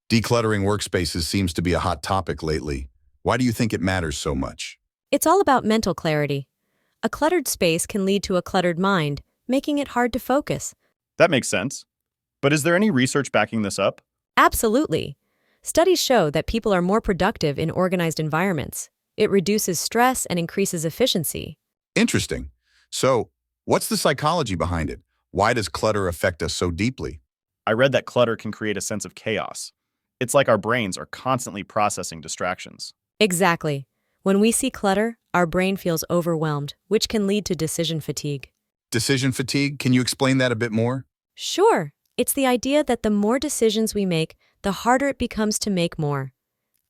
Decluttering workspaces seems to be a hot topic lately. Why do you think it matters so much? It's all about mental clarity. A cluttered space can lead to a cluttered mind, making it hard to focus. That makes sense. But is there any research backing this up? Absolutely. Studies show that people are more productive in organized environments. It reduces stress and increases efficiency. Interesting. So, what's the psychology behind it? Why does clutter affect us so deeply? I read that clutter can create a sense of chaos. It's like our brains are constantly processing distractions. Exactly. When we see clutter, our brain feels overwhelmed, which can lead to decision fatigue. Decision fatigue? Can you explain that a bit more? Sure, it's the idea that the more decisions we make, the harder it becomes to make more.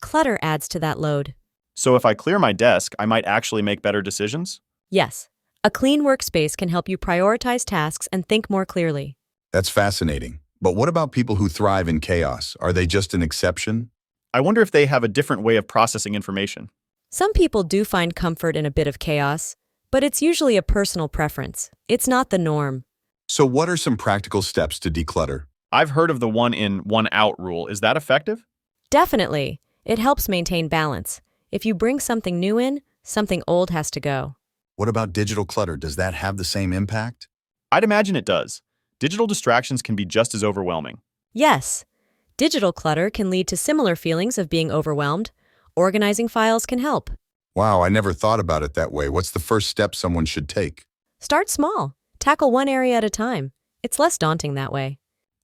Clutter adds to that load. So if I clear my desk, I might actually make better decisions? Yes, a clean workspace can help you prioritize tasks and think more clearly. That's fascinating. But what about people who thrive in chaos? Are they just an exception? I wonder if they have a different way of processing information. Some people do find comfort in a bit of chaos, but it's usually a personal preference. It's not the norm. So what are some practical steps to declutter? I've heard of the one in, one out rule. Is that effective? Definitely. It helps maintain balance. If you bring something new in, something old has to go. What about digital clutter? Does that have the same impact? I'd imagine it does. Digital distractions can be just as overwhelming. Yes, digital clutter can lead to similar feelings of being overwhelmed. Organizing files can help. Wow, I never thought about it that way. What's the first step someone should take? Start small. Tackle one area at a time. It's less daunting that way.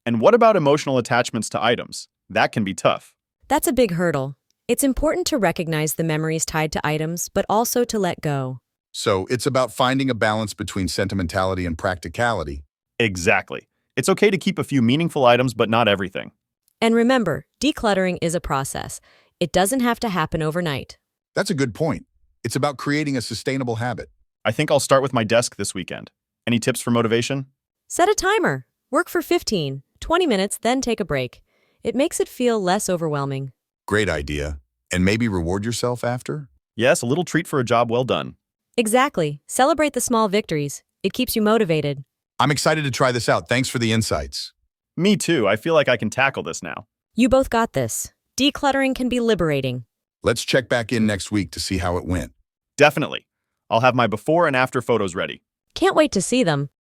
And what about emotional attachments to items? That can be tough. That's a big hurdle. It's important to recognize the memories tied to items, but also to let go. So it's about finding a balance between sentimentality and practicality. Exactly. It's okay to keep a few meaningful items, but not everything. And remember, decluttering is a process. It doesn't have to happen overnight. That's a good point. It's about creating a sustainable habit. I think I'll start with my desk this weekend. Any tips for motivation? Set a timer. Work for 15, 20 minutes, then take a break. It makes it feel less overwhelming. Great idea. And maybe reward yourself after? Yes, a little treat for a job well done. Exactly. Celebrate the small victories. It keeps you motivated. I'm excited to try this out. Thanks for the insights. Me too. I feel like I can tackle this now. You both got this. Decluttering can be liberating. Let's check back in next week to see how it went. Definitely. I'll have my before and after photos ready. Can't wait to see them.